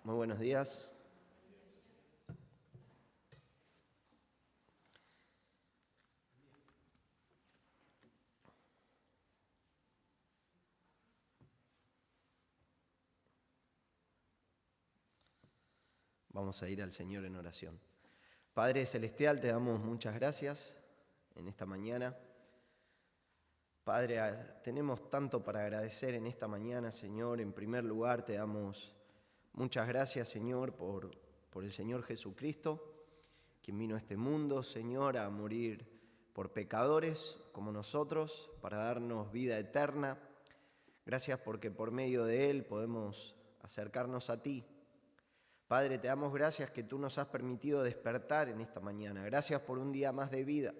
Muy buenos días. Vamos a ir al Señor en oración. Padre Celestial, te damos muchas gracias en esta mañana. Padre, tenemos tanto para agradecer en esta mañana, Señor. En primer lugar, te damos muchas gracias, Señor, por el Señor Jesucristo, quien vino a este mundo, Señor, a morir por pecadores como nosotros, para darnos vida eterna. Gracias porque por medio de Él podemos acercarnos a ti. Padre, te damos gracias que tú nos has permitido despertar en esta mañana. Gracias por un día más de vida.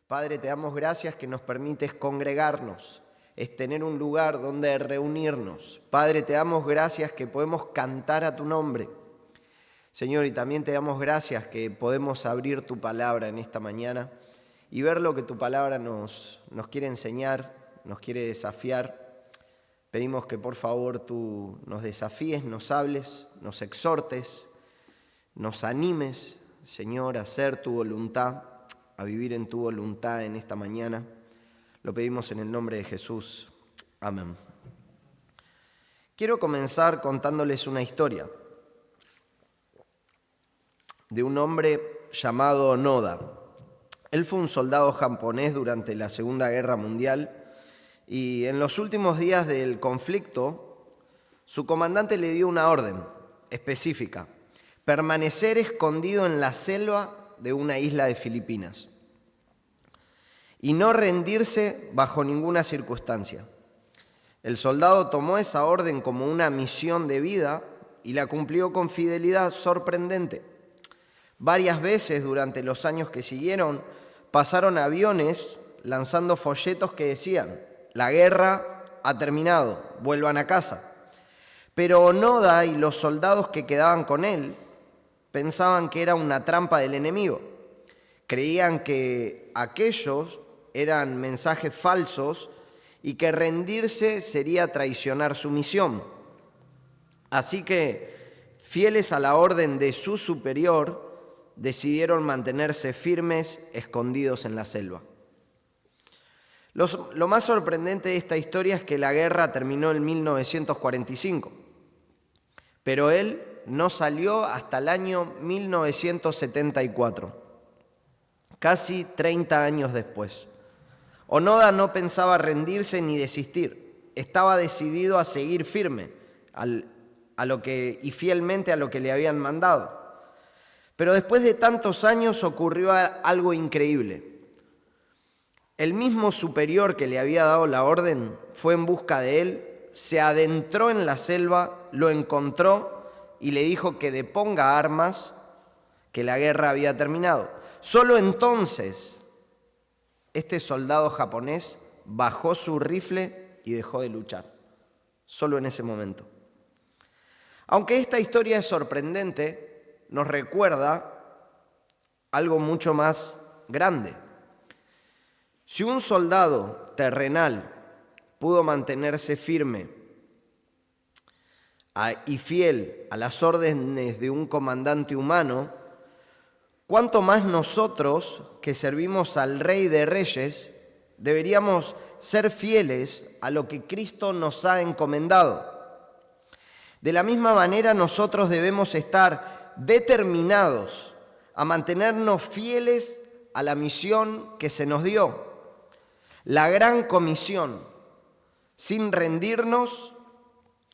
Padre, te damos gracias que nos permites congregarnos, es tener un lugar donde reunirnos. Padre, te damos gracias que podemos cantar a tu nombre. Señor, y también te damos gracias que podemos abrir tu palabra en esta mañana y ver lo que tu palabra nos quiere enseñar, nos quiere desafiar. Pedimos que por favor tú nos desafíes, nos hables, nos exhortes, nos animes, Señor, a hacer tu voluntad, a vivir en tu voluntad en esta mañana. Lo pedimos en el nombre de Jesús. Amén. Quiero comenzar contándoles una historia de un hombre llamado Noda. Él fue un soldado japonés durante la Segunda Guerra Mundial y en los últimos días del conflicto, su comandante le dio una orden específica: permanecer escondido en la selva de una isla de Filipinas y no rendirse bajo ninguna circunstancia. El soldado tomó esa orden como una misión de vida y la cumplió con fidelidad sorprendente. Varias veces durante los años que siguieron pasaron aviones lanzando folletos que decían: la guerra ha terminado, vuelvan a casa. Pero Onoda y los soldados que quedaban con él pensaban que era una trampa del enemigo. Creían que aquellos eran mensajes falsos y que rendirse sería traicionar su misión. Así que, fieles a la orden de su superior, decidieron mantenerse firmes, escondidos en la selva. Lo más sorprendente de esta historia es que la guerra terminó en 1945, pero él no salió hasta el año 1974, casi 30 años después. Onoda no pensaba rendirse ni desistir, estaba decidido a seguir firme y fielmente a lo que le habían mandado. Pero después de tantos años ocurrió algo increíble. El mismo superior que le había dado la orden fue en busca de él, se adentró en la selva, lo encontró y le dijo que deponga armas, que la guerra había terminado. Solo entonces este soldado japonés bajó su rifle y dejó de luchar. Solo en ese momento. Aunque esta historia es sorprendente, nos recuerda algo mucho más grande. Si un soldado terrenal pudo mantenerse firme y fiel a las órdenes de un comandante humano, ¿cuánto más nosotros, que servimos al Rey de Reyes, deberíamos ser fieles a lo que Cristo nos ha encomendado? De la misma manera, nosotros debemos estar determinados a mantenernos fieles a la misión que se nos dio, la gran comisión, sin rendirnos,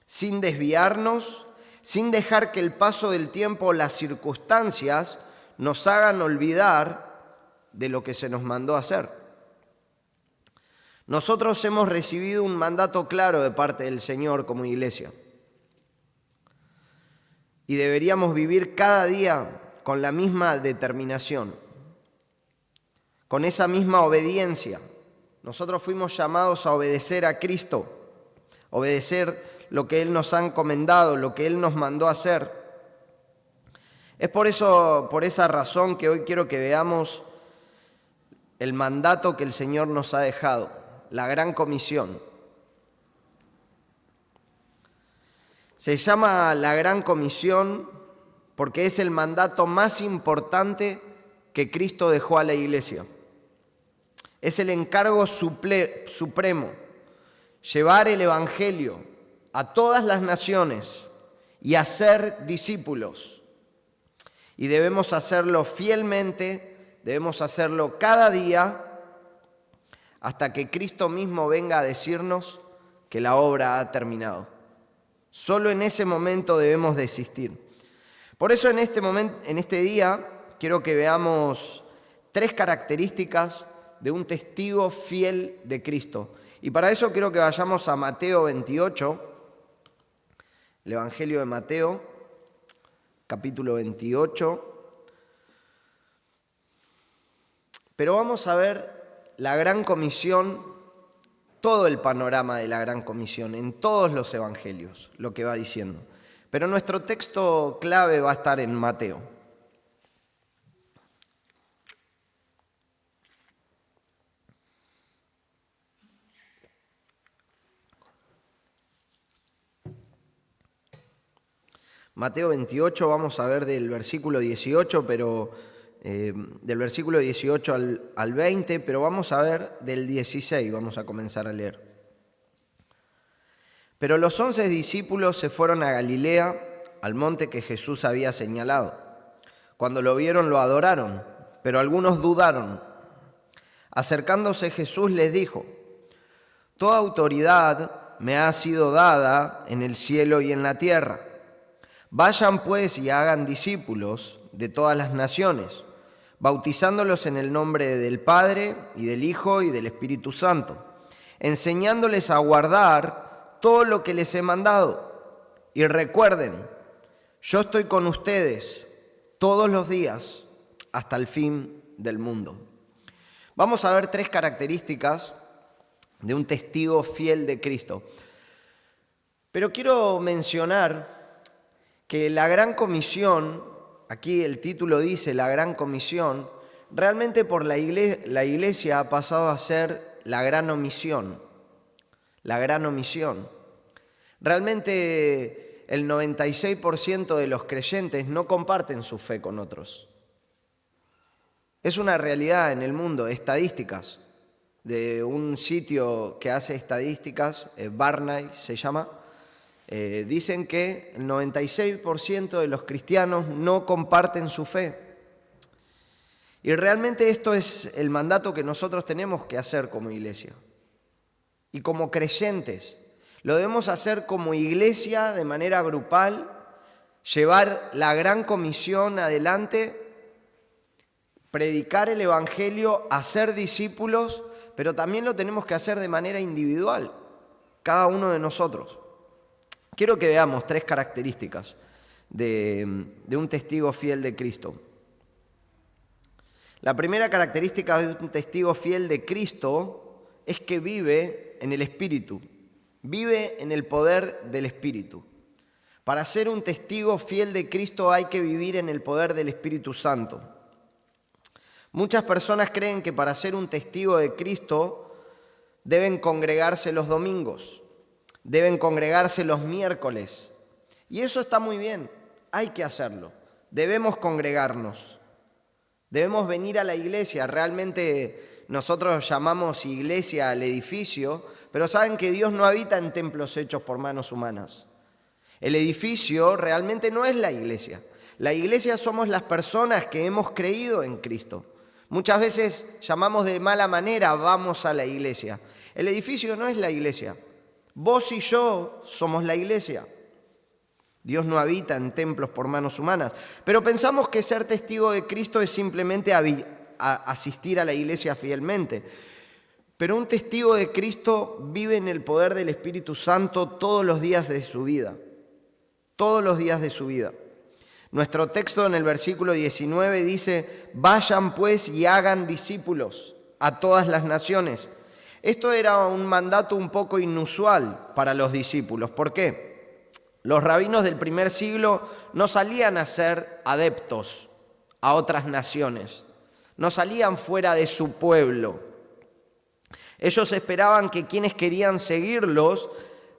sin desviarnos, sin dejar que el paso del tiempo o las circunstancias nos hagan olvidar de lo que se nos mandó hacer. Nosotros hemos recibido un mandato claro de parte del Señor como iglesia y deberíamos vivir cada día con la misma determinación, con esa misma obediencia. Nosotros fuimos llamados a obedecer a Cristo, obedecer lo que Él nos ha encomendado, lo que Él nos mandó a hacer. Es por esa razón que hoy quiero que veamos el mandato que el Señor nos ha dejado, la gran comisión. Se llama la Gran Comisión porque es el mandato más importante que Cristo dejó a la Iglesia. Es el encargo supremo, llevar el Evangelio a todas las naciones y hacer discípulos. Y debemos hacerlo fielmente, debemos hacerlo cada día, hasta que Cristo mismo venga a decirnos que la obra ha terminado. Solo en ese momento debemos desistir. Por eso en este día quiero que veamos 3 características de un testigo fiel de Cristo. Y para eso quiero que vayamos a Mateo 28, el Evangelio de Mateo, capítulo 28. Pero vamos a ver la Gran Comisión, todo el panorama de la Gran Comisión, en todos los evangelios, lo que va diciendo. Pero nuestro texto clave va a estar en Mateo. Mateo 28, vamos a ver del versículo 18, pero del versículo 18 al 20, pero vamos a ver del 16, vamos a comenzar a leer. Pero los 11 discípulos se fueron a Galilea, al monte que Jesús había señalado. Cuando lo vieron, lo adoraron, pero algunos dudaron. Acercándose Jesús les dijo: «Toda autoridad me ha sido dada en el cielo y en la tierra. Vayan pues y hagan discípulos de todas las naciones, bautizándolos en el nombre del Padre y del Hijo y del Espíritu Santo, enseñándoles a guardar todo lo que les he mandado. Y recuerden, yo estoy con ustedes todos los días hasta el fin del mundo». Vamos a ver 3 características de un testigo fiel de Cristo. Pero quiero mencionar que la Gran Comisión, aquí el título dice la Gran Comisión, realmente por la iglesia ha pasado a ser la Gran Omisión. La Gran Omisión. Realmente el 96% de los creyentes no comparten su fe con otros. Es una realidad en el mundo, estadísticas de un sitio que hace estadísticas, Barna se llama. Dicen que el 96% de los cristianos no comparten su fe. Y realmente esto es el mandato que nosotros tenemos que hacer como iglesia. Y como creyentes, lo debemos hacer como iglesia de manera grupal, llevar la Gran Comisión adelante, predicar el Evangelio, hacer discípulos, pero también lo tenemos que hacer de manera individual, cada uno de nosotros. Quiero que veamos 3 características de un testigo fiel de Cristo. La primera característica de un testigo fiel de Cristo es que vive en el Espíritu, vive en el poder del Espíritu. Para ser un testigo fiel de Cristo hay que vivir en el poder del Espíritu Santo. Muchas personas creen que para ser un testigo de Cristo deben congregarse los domingos. Deben congregarse los miércoles. Y eso está muy bien, hay que hacerlo. Debemos congregarnos. Debemos venir a la iglesia. Realmente nosotros llamamos iglesia al edificio, pero saben que Dios no habita en templos hechos por manos humanas. El edificio realmente no es la iglesia. La iglesia somos las personas que hemos creído en Cristo. Muchas veces llamamos de mala manera, vamos a la iglesia. El edificio no es la iglesia. Vos y yo somos la iglesia. Dios no habita en templos por manos humanas. Pero pensamos que ser testigo de Cristo es simplemente asistir a la iglesia fielmente. Pero un testigo de Cristo vive en el poder del Espíritu Santo todos los días de su vida. Todos los días de su vida. Nuestro texto en el versículo 19 dice: «Vayan pues y hagan discípulos a todas las naciones». Esto era un mandato un poco inusual para los discípulos. ¿Por qué? Los rabinos del primer siglo no salían a ser adeptos a otras naciones, no salían fuera de su pueblo. Ellos esperaban que quienes querían seguirlos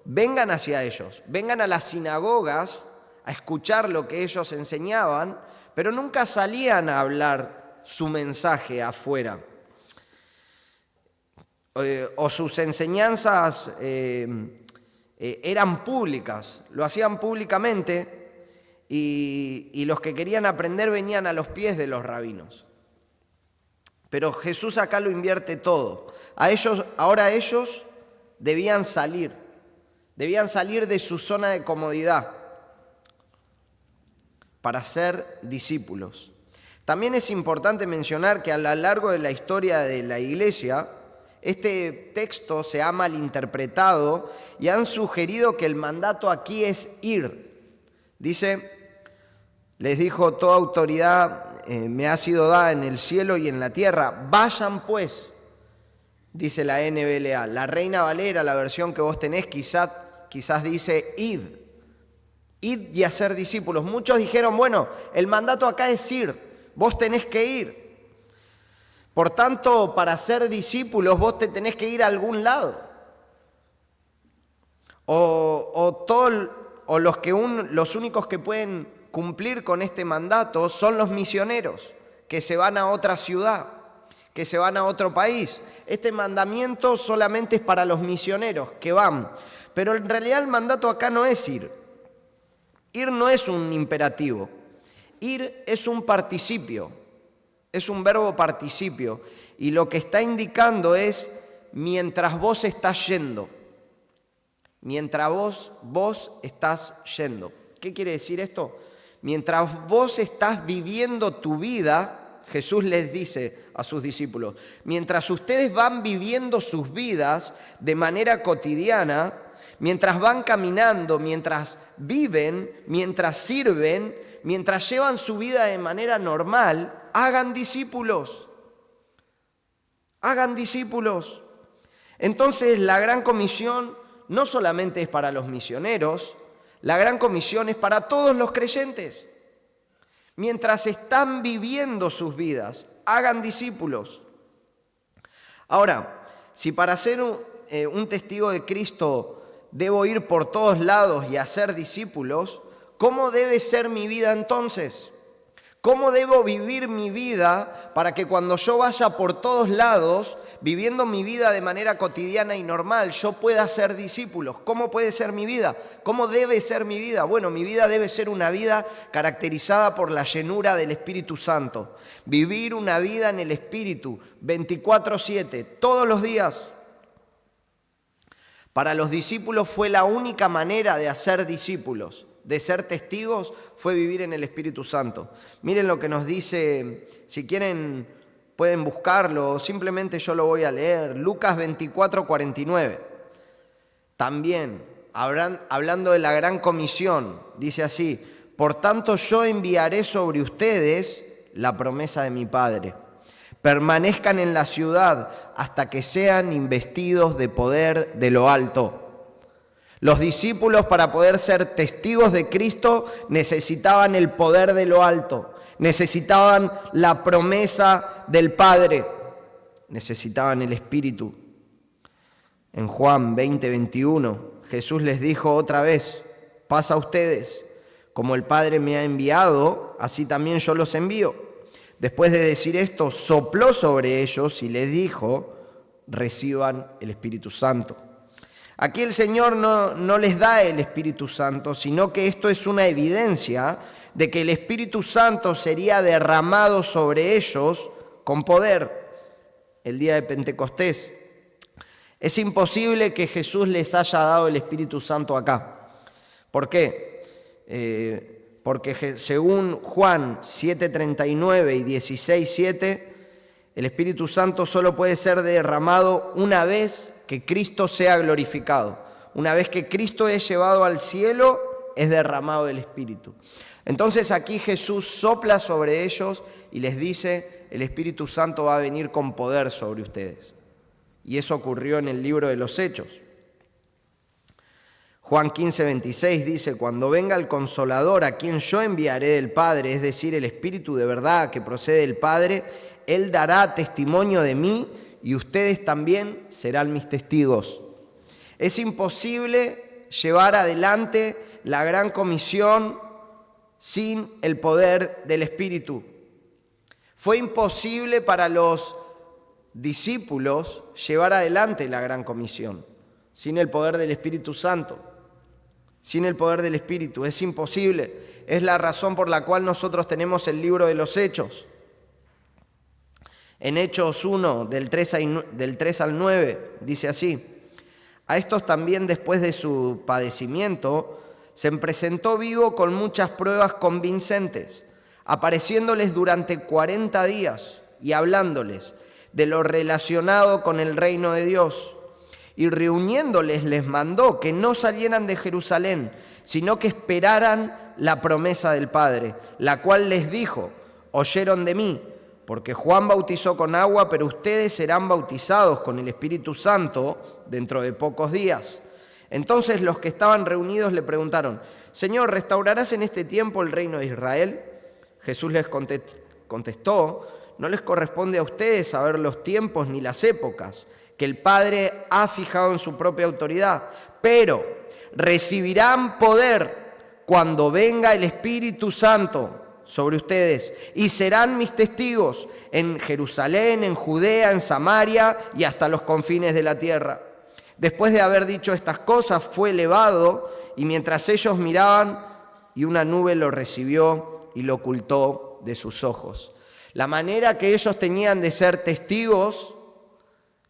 vengan hacia ellos, vengan a las sinagogas a escuchar lo que ellos enseñaban, pero nunca salían a hablar su mensaje afuera. O sus enseñanzas eran públicas, lo hacían públicamente y los que querían aprender venían a los pies de los rabinos. Pero Jesús acá lo invierte todo. Ahora ellos debían salir de su zona de comodidad para ser discípulos. También es importante mencionar que a lo largo de la historia de la iglesia, este texto se ha malinterpretado y han sugerido que el mandato aquí es ir. Dice, les dijo, toda autoridad me ha sido dada en el cielo y en la tierra. Vayan pues, dice la NBLA. La Reina Valera, la versión que vos tenés, quizás dice id. Id y hacer discípulos. Muchos dijeron, bueno, el mandato acá es ir, vos tenés que ir. Por tanto, para ser discípulos vos te tenés que ir a algún lado. Los únicos que pueden cumplir con este mandato son los misioneros, que se van a otra ciudad, que se van a otro país. Este mandamiento solamente es para los misioneros que van. Pero en realidad el mandato acá no es ir. Ir no es un imperativo. Ir es un participio. Es un verbo participio y lo que está indicando es mientras vos estás yendo. Mientras vos estás yendo. ¿Qué quiere decir esto? Mientras vos estás viviendo tu vida, Jesús les dice a sus discípulos, mientras ustedes van viviendo sus vidas de manera cotidiana, mientras van caminando, mientras viven, mientras sirven, mientras llevan su vida de manera normal, hagan discípulos. Hagan discípulos. Entonces la gran comisión no solamente es para los misioneros, la gran comisión es para todos los creyentes. Mientras están viviendo sus vidas, hagan discípulos. Ahora, si para ser un testigo de Cristo debo ir por todos lados y hacer discípulos, ¿cómo debe ser mi vida entonces? ¿Cómo debo vivir mi vida para que cuando yo vaya por todos lados, viviendo mi vida de manera cotidiana y normal, yo pueda ser discípulos? ¿Cómo puede ser mi vida? ¿Cómo debe ser mi vida? Bueno, mi vida debe ser una vida caracterizada por la llenura del Espíritu Santo. Vivir una vida en el Espíritu, 24/7, todos los días. Para los discípulos fue la única manera de hacer discípulos, de ser testigos, fue vivir en el Espíritu Santo. Miren lo que nos dice, si quieren pueden buscarlo, simplemente yo lo voy a leer, Lucas 24:49. También, hablando de la gran comisión, dice así, por tanto yo enviaré sobre ustedes la promesa de mi Padre. Permanezcan en la ciudad hasta que sean investidos de poder de lo alto. Los discípulos, para poder ser testigos de Cristo, necesitaban el poder de lo alto, necesitaban la promesa del Padre, necesitaban el Espíritu. En Juan 20:21, Jesús les dijo otra vez, paz a ustedes, como el Padre me ha enviado, así también yo los envío. Después de decir esto, sopló sobre ellos y les dijo, reciban el Espíritu Santo. Aquí el Señor no les da el Espíritu Santo, sino que esto es una evidencia de que el Espíritu Santo sería derramado sobre ellos con poder el día de Pentecostés. Es imposible que Jesús les haya dado el Espíritu Santo acá. ¿Por qué? Porque según Juan 7:39 y 16:7, el Espíritu Santo solo puede ser derramado una vez que Cristo sea glorificado. Una vez que Cristo es llevado al cielo, es derramado el Espíritu. Entonces aquí Jesús sopla sobre ellos y les dice, el Espíritu Santo va a venir con poder sobre ustedes. Y eso ocurrió en el libro de los Hechos. Juan 15:26 dice, cuando venga el Consolador a quien yo enviaré del Padre, es decir, el Espíritu de verdad que procede del Padre, Él dará testimonio de mí y ustedes también serán mis testigos. Es imposible llevar adelante la gran comisión sin el poder del Espíritu. Fue imposible para los discípulos llevar adelante la gran comisión sin el poder del Espíritu Santo. Sin el poder del Espíritu es imposible. Es la razón por la cual nosotros tenemos el libro de los Hechos. En Hechos 1, del 3 al 9, dice así: a estos también, después de su padecimiento, se presentó vivo con muchas pruebas convincentes, apareciéndoles durante 40 días y hablándoles de lo relacionado con el reino de Dios. Y reuniéndoles les mandó que no salieran de Jerusalén, sino que esperaran la promesa del Padre, la cual les dijo: oyeron de mí, porque Juan bautizó con agua, pero ustedes serán bautizados con el Espíritu Santo dentro de pocos días. Entonces los que estaban reunidos le preguntaron: Señor, ¿restaurarás en este tiempo el reino de Israel? Jesús les contestó: no les corresponde a ustedes saber los tiempos ni las épocas que el Padre ha fijado en su propia autoridad, pero recibirán poder cuando venga el Espíritu Santo sobre ustedes, y serán mis testigos en Jerusalén, en Judea, en Samaria y hasta los confines de la tierra. Después de haber dicho estas cosas, fue elevado, y mientras ellos miraban, y una nube lo recibió y lo ocultó de sus ojos. La manera que ellos tenían de ser testigos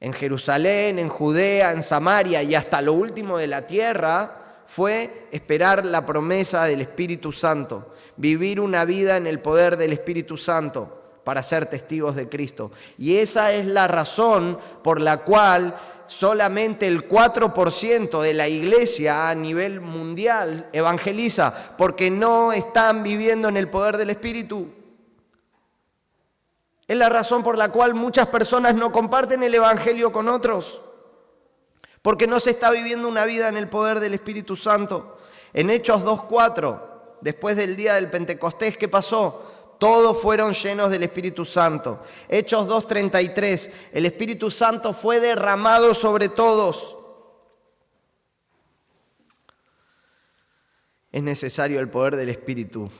en Jerusalén, en Judea, en Samaria y hasta lo último de la tierra fue esperar la promesa del Espíritu Santo, vivir una vida en el poder del Espíritu Santo para ser testigos de Cristo. Y esa es la razón por la cual solamente el 4% de la iglesia a nivel mundial evangeliza, porque no están viviendo en el poder del Espíritu. Es la razón por la cual muchas personas no comparten el Evangelio con otros, porque no se está viviendo una vida en el poder del Espíritu Santo. En Hechos 2:4, después del día del Pentecostés, ¿qué pasó? Todos fueron llenos del Espíritu Santo. Hechos 2:33, el Espíritu Santo fue derramado sobre todos. Es necesario el poder del Espíritu.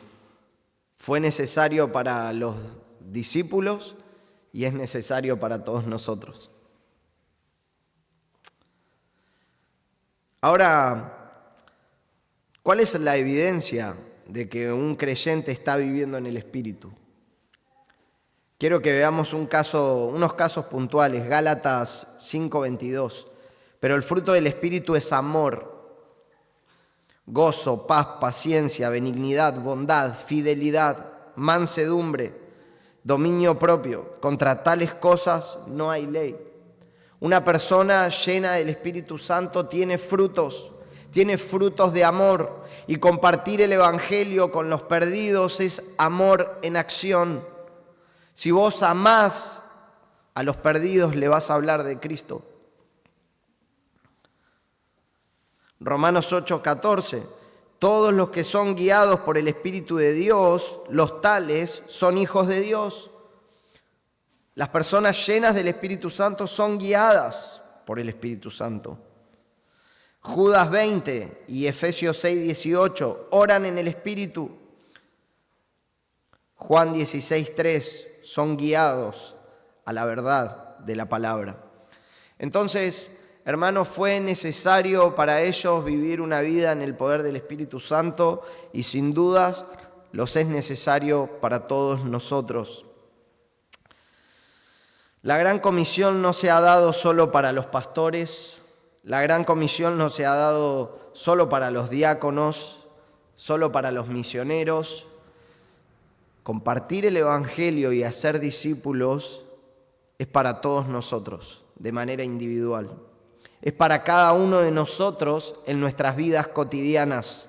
Fue necesario para los discípulos y es necesario para todos nosotros. Ahora, ¿cuál es la evidencia de que un creyente está viviendo en el Espíritu? Quiero que veamos unos casos puntuales. Gálatas 5:22. Pero el fruto del Espíritu es amor, gozo, paz, paciencia, benignidad, bondad, fidelidad, mansedumbre, dominio propio. Contra tales cosas no hay ley. Una persona llena del Espíritu Santo tiene frutos de amor, y compartir el Evangelio con los perdidos es amor en acción. Si vos amás a los perdidos, le vas a hablar de Cristo. Romanos 8:14. Todos los que son guiados por el Espíritu de Dios, los tales son hijos de Dios. Las personas llenas del Espíritu Santo son guiadas por el Espíritu Santo. Judas 20 y Efesios 6:18, oran en el Espíritu. Juan 16:3, son guiados a la verdad de la palabra. Entonces, hermanos, fue necesario para ellos vivir una vida en el poder del Espíritu Santo, y sin dudas los es necesario para todos nosotros. La gran comisión no se ha dado solo para los pastores, la gran comisión no se ha dado solo para los diáconos, solo para los misioneros. Compartir el Evangelio y hacer discípulos es para todos nosotros, de manera individual. Es para cada uno de nosotros en nuestras vidas cotidianas,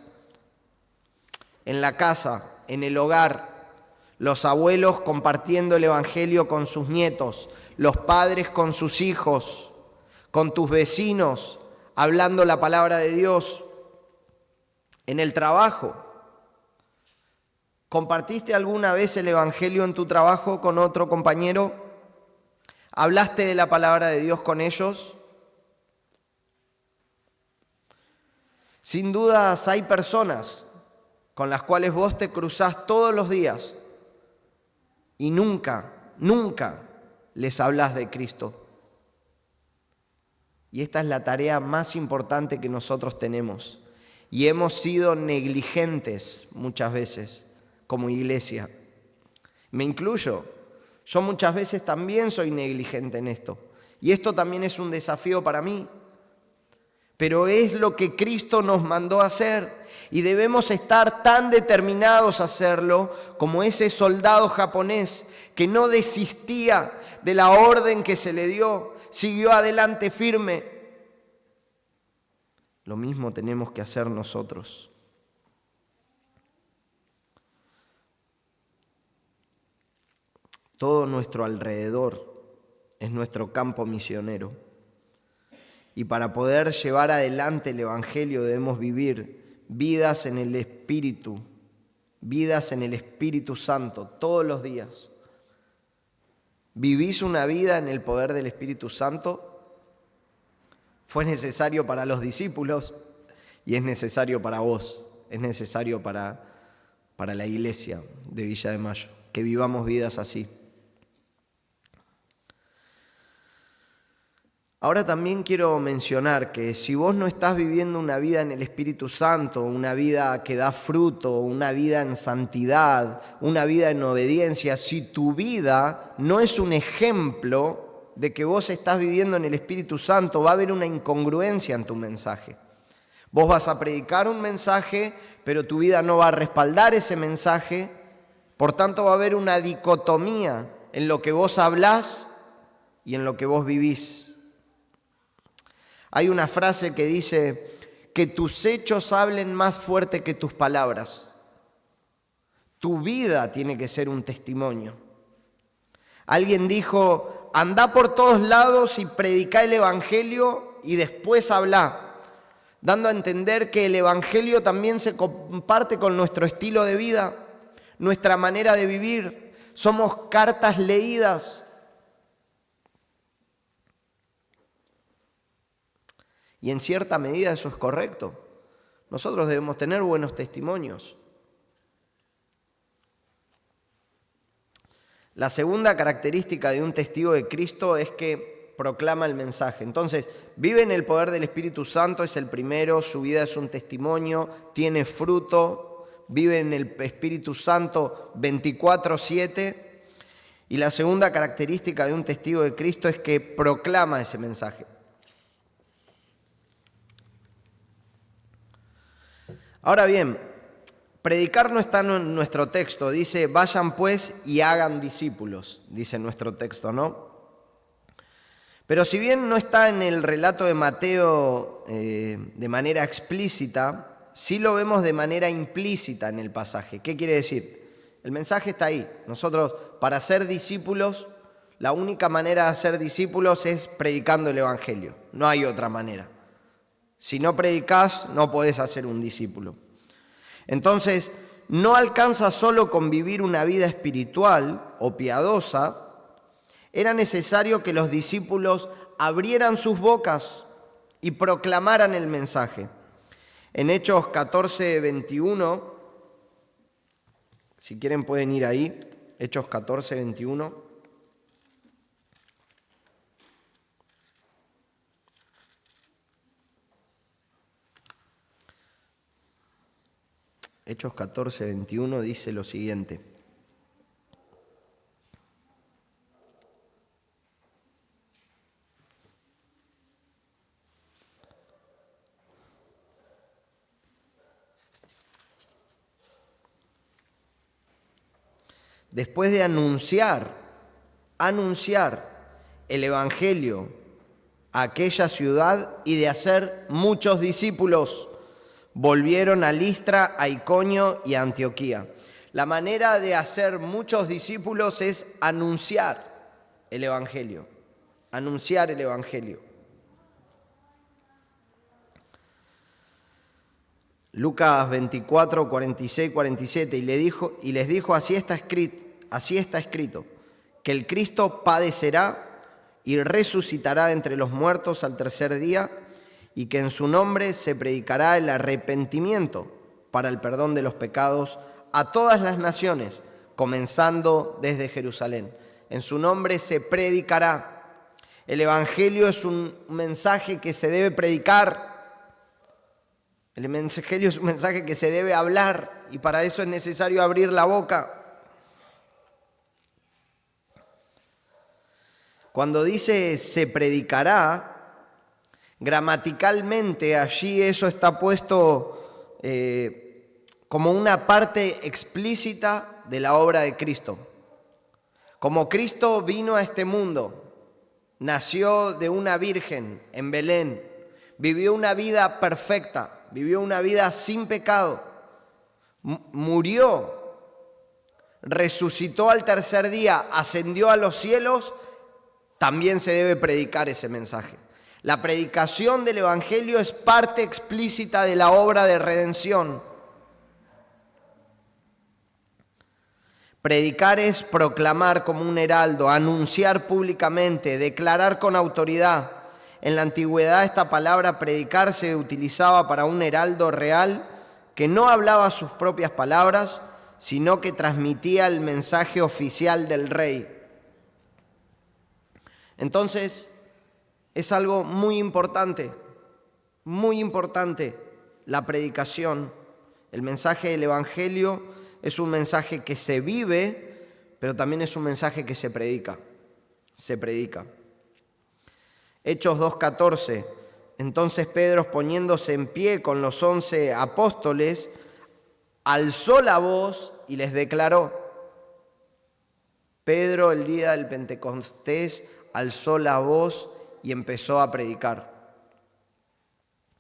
en la casa, en el hogar, los abuelos compartiendo el Evangelio con sus nietos, los padres con sus hijos, con tus vecinos, hablando la palabra de Dios, en el trabajo. ¿Compartiste alguna vez el Evangelio en tu trabajo con otro compañero? ¿Hablaste de la palabra de Dios con ellos? Sin dudas hay personas con las cuales vos te cruzás todos los días y nunca les hablas de Cristo. Y esta es la tarea más importante que nosotros tenemos. Y hemos sido negligentes muchas veces como iglesia. Me incluyo. Yo muchas veces también soy negligente en esto. Y esto también es un desafío para mí. Pero es lo que Cristo nos mandó a hacer. Y debemos estar tan determinados a hacerlo como ese soldado japonés que no desistía de la orden que se le dio. Siguió adelante firme. Lo mismo tenemos que hacer nosotros. Todo nuestro alrededor es nuestro campo misionero. Y para poder llevar adelante el Evangelio debemos vivir vidas en el Espíritu Santo todos los días. ¿Vivís una vida en el poder del Espíritu Santo? Fue necesario para los discípulos y es necesario para vos, es necesario para la iglesia de Villa de Mayo, que vivamos vidas así. Ahora también quiero mencionar que si vos no estás viviendo una vida en el Espíritu Santo, una vida que da fruto, una vida en santidad, una vida en obediencia, si tu vida no es un ejemplo de que vos estás viviendo en el Espíritu Santo, va a haber una incongruencia en tu mensaje. Vos vas a predicar un mensaje, pero tu vida no va a respaldar ese mensaje, por tanto va a haber una dicotomía en lo que vos hablás y en lo que vos vivís. Hay una frase que dice que tus hechos hablen más fuerte que tus palabras. Tu vida tiene que ser un testimonio. Alguien dijo, andá por todos lados y predicá el Evangelio y después hablá, dando a entender que el Evangelio también se comparte con nuestro estilo de vida, nuestra manera de vivir. Somos cartas leídas. Y en cierta medida eso es correcto. Nosotros debemos tener buenos testimonios. La segunda característica de un testigo de Cristo es que proclama el mensaje. Entonces, vive en el poder del Espíritu Santo, es el primero, su vida es un testimonio, tiene fruto, vive en el Espíritu Santo 24/7. Y la segunda característica de un testigo de Cristo es que proclama ese mensaje. Ahora bien, predicar no está en nuestro texto, dice, vayan pues y hagan discípulos, dice nuestro texto, ¿no? Pero si bien no está en el relato de Mateo de manera explícita, sí lo vemos de manera implícita en el pasaje. ¿Qué quiere decir? El mensaje está ahí. Nosotros, para ser discípulos, la única manera de ser discípulos es predicando el Evangelio. No hay otra manera. Si no predicás, no podés hacer un discípulo. Entonces, no alcanza solo con vivir una vida espiritual o piadosa. Era necesario que los discípulos abrieran sus bocas y proclamaran el mensaje. En Hechos 14:21, si quieren pueden ir ahí, Hechos 14:21. Hechos 14:21 dice lo siguiente. Después de anunciar el Evangelio a aquella ciudad y de hacer muchos discípulos, volvieron a Listra, a Iconio y a Antioquía. La manera de hacer muchos discípulos es anunciar el Evangelio. Anunciar el Evangelio. Lucas 24, 46, 47, y les dijo, así está escrito, que el Cristo padecerá y resucitará entre los muertos al tercer día, y que en su nombre se predicará el arrepentimiento para el perdón de los pecados a todas las naciones, comenzando desde Jerusalén. En su nombre se predicará. El Evangelio es un mensaje que se debe predicar. El Evangelio es un mensaje que se debe hablar, y para eso es necesario abrir la boca. Cuando dice se predicará, gramaticalmente allí eso está puesto como una parte explícita de la obra de Cristo. Como Cristo vino a este mundo, nació de una virgen en Belén, vivió una vida perfecta, vivió una vida sin pecado, murió, resucitó al tercer día, ascendió a los cielos, también se debe predicar ese mensaje. La predicación del Evangelio es parte explícita de la obra de redención. Predicar es proclamar como un heraldo, anunciar públicamente, declarar con autoridad. En la antigüedad esta palabra predicar se utilizaba para un heraldo real que no hablaba sus propias palabras, sino que transmitía el mensaje oficial del rey. Entonces, es algo muy importante la predicación. El mensaje del Evangelio es un mensaje que se vive, pero también es un mensaje que se predica. Hechos 2:14. Entonces Pedro, poniéndose en pie con los 11 apóstoles, alzó la voz y les declaró. Pedro, el día del Pentecostés, alzó la voz y empezó a predicar.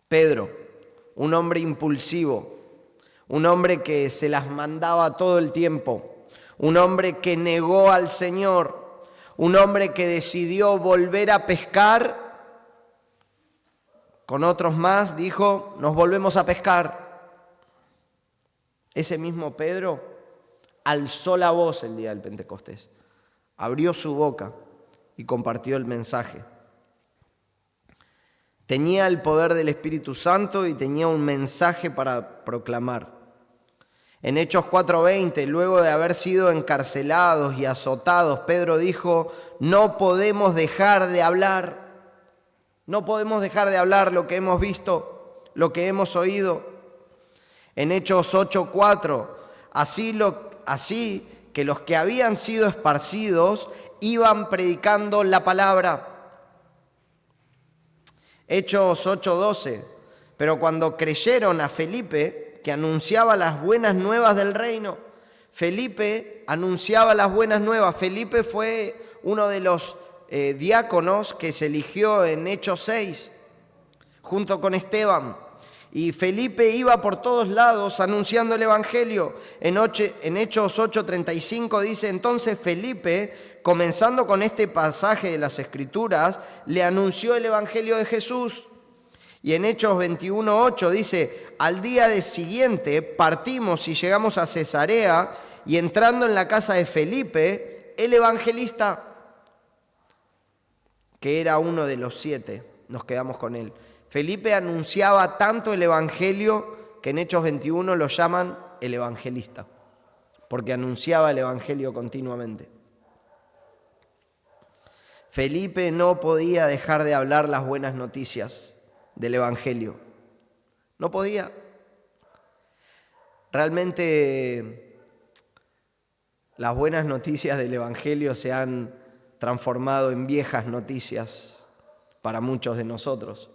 Pedro, un hombre impulsivo, un hombre que se las mandaba todo el tiempo, un hombre que negó al Señor, un hombre que decidió volver a pescar, con otros más dijo, nos volvemos a pescar. Ese mismo Pedro alzó la voz el día del Pentecostés, abrió su boca y compartió el mensaje. Tenía el poder del Espíritu Santo y tenía un mensaje para proclamar. En Hechos 4:20, luego de haber sido encarcelados y azotados, Pedro dijo, no podemos dejar de hablar lo que hemos visto, lo que hemos oído. En Hechos 8:4, así que los que habían sido esparcidos iban predicando la palabra. Hechos 8:12, pero cuando creyeron a Felipe, que anunciaba las buenas nuevas del reino, Felipe anunciaba las buenas nuevas. Felipe fue uno de los diáconos que se eligió en Hechos 6, junto con Esteban. Y Felipe iba por todos lados anunciando el Evangelio. En Hechos 8:35 dice, entonces Felipe, comenzando con este pasaje de las Escrituras, le anunció el Evangelio de Jesús. Y en Hechos 21:8 dice, al día siguiente partimos y llegamos a Cesarea, y entrando en la casa de Felipe, el evangelista, que era uno de los 7, nos quedamos con él. Felipe anunciaba tanto el Evangelio que en Hechos 21 lo llaman el evangelista, porque anunciaba el Evangelio continuamente. Felipe no podía dejar de hablar las buenas noticias del Evangelio. No podía. Realmente las buenas noticias del Evangelio se han transformado en viejas noticias para muchos de nosotros.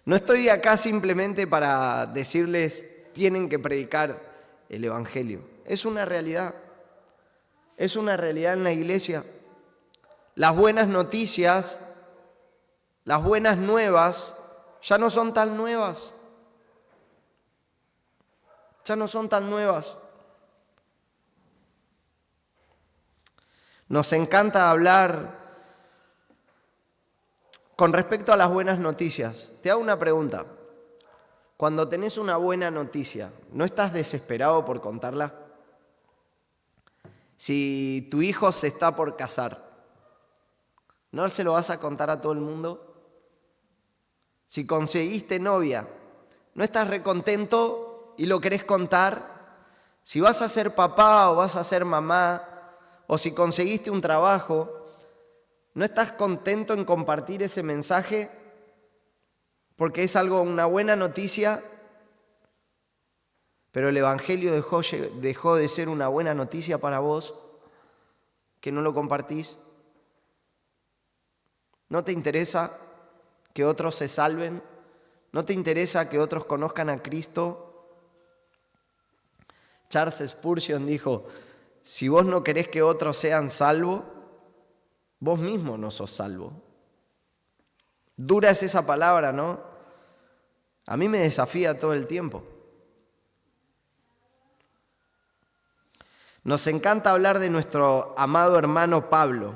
No estoy acá simplemente para decirles tienen que predicar el Evangelio. Es una realidad. Es una realidad en la iglesia. Las buenas noticias, las buenas nuevas, ya no son tan nuevas. Ya no son tan nuevas. Nos encanta hablar con respecto a las buenas noticias. Te hago una pregunta. Cuando tenés una buena noticia, ¿no estás desesperado por contarla? Si tu hijo se está por casar, ¿no se lo vas a contar a todo el mundo? si conseguiste novia, ¿no estás recontento y lo querés contar? Si vas a ser papá o vas a ser mamá, o si conseguiste un trabajo, ¿no estás contento en compartir ese mensaje? Porque es una buena noticia, pero el Evangelio dejó de ser una buena noticia para vos, que no lo compartís. ¿No te interesa que otros se salven? ¿No te interesa que otros conozcan a Cristo? Charles Spurgeon dijo, si vos no querés que otros sean salvos, vos mismo no sos salvo. Dura es esa palabra, ¿no? A mí me desafía todo el tiempo. Nos encanta hablar de nuestro amado hermano Pablo.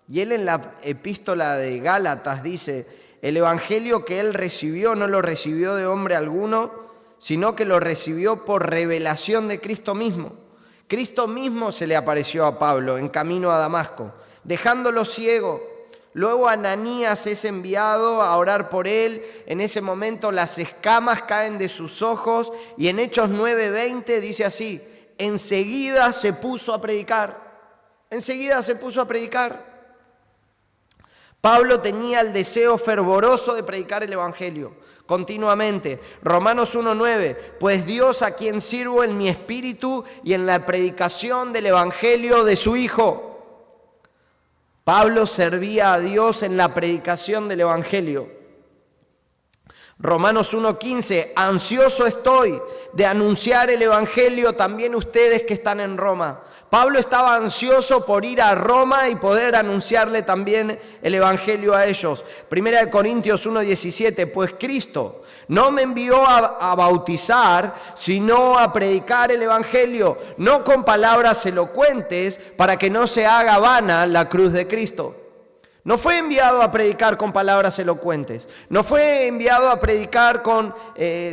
Y él en la epístola de Gálatas dice, el evangelio que él recibió no lo recibió de hombre alguno, sino que lo recibió por revelación de Cristo mismo. Cristo mismo se le apareció a Pablo en camino a Damasco, dejándolo ciego. Luego Ananías es enviado a orar por él. En ese momento las escamas caen de sus ojos y en Hechos 9:20 dice así, enseguida se puso a predicar. Enseguida se puso a predicar. Pablo tenía el deseo fervoroso de predicar el evangelio continuamente. Romanos 1:9, pues Dios a quien sirvo en mi espíritu y en la predicación del evangelio de su Hijo. Pablo servía a Dios en la predicación del evangelio. Romanos 1:15, ansioso estoy de anunciar el evangelio también ustedes que están en Roma. Pablo estaba ansioso por ir a Roma y poder anunciarle también el evangelio a ellos. 1 Corintios 1:17, pues Cristo no me envió a bautizar, sino a predicar el evangelio, no con palabras elocuentes, para que no se haga vana la cruz de Cristo. No fue enviado a predicar con palabras elocuentes, no fue enviado a predicar con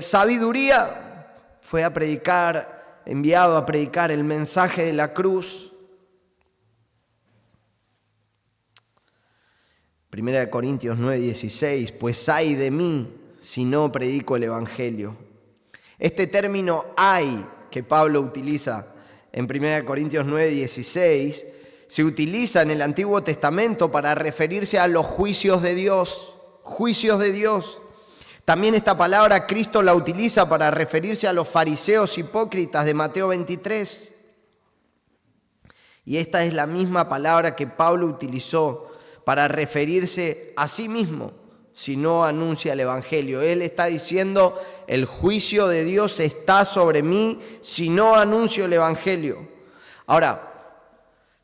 sabiduría, fue enviado a predicar el mensaje de la cruz. 1 Corintios 9:16, pues ay de mí si no predico el evangelio. Este término ay que Pablo utiliza en 1 Corintios 9:16 se utiliza en el Antiguo Testamento para referirse a los juicios de Dios. Juicios de Dios. También esta palabra Cristo la utiliza para referirse a los fariseos hipócritas de Mateo 23. Y esta es la misma palabra que Pablo utilizó para referirse a sí mismo si no anuncia el evangelio. Él está diciendo, el juicio de Dios está sobre mí si no anuncio el evangelio. Ahora,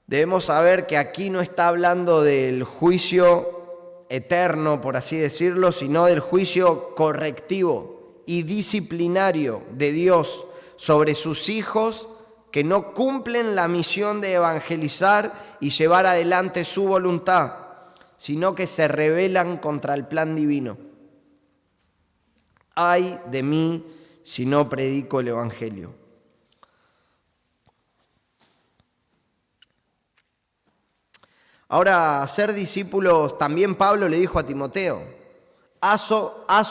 debemos saber que aquí no está hablando del juicio eterno, por así decirlo, sino del juicio correctivo y disciplinario de Dios sobre sus hijos que no cumplen la misión de evangelizar y llevar adelante su voluntad, sino que se rebelan contra el plan divino. Ay de mí si no predico el evangelio. Ahora, ser discípulos, también Pablo le dijo a Timoteo, haz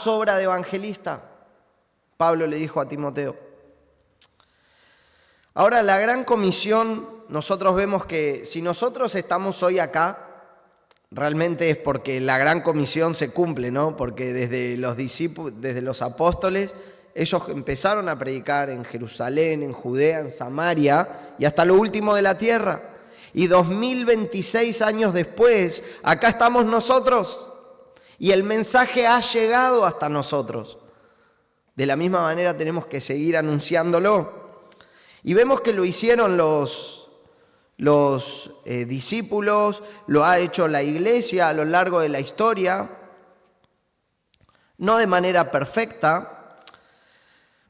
obra de evangelista. Pablo le dijo a Timoteo. Ahora, la gran comisión, nosotros vemos que si nosotros estamos hoy acá, realmente es porque la gran comisión se cumple, ¿no? Porque desde los discípulos, desde los apóstoles, ellos empezaron a predicar en Jerusalén, en Judea, en Samaria y hasta lo último de la tierra. Y 2026 años después, acá estamos nosotros y el mensaje ha llegado hasta nosotros. De la misma manera tenemos que seguir anunciándolo. Y vemos que lo hicieron los discípulos, lo ha hecho la iglesia a lo largo de la historia, no de manera perfecta,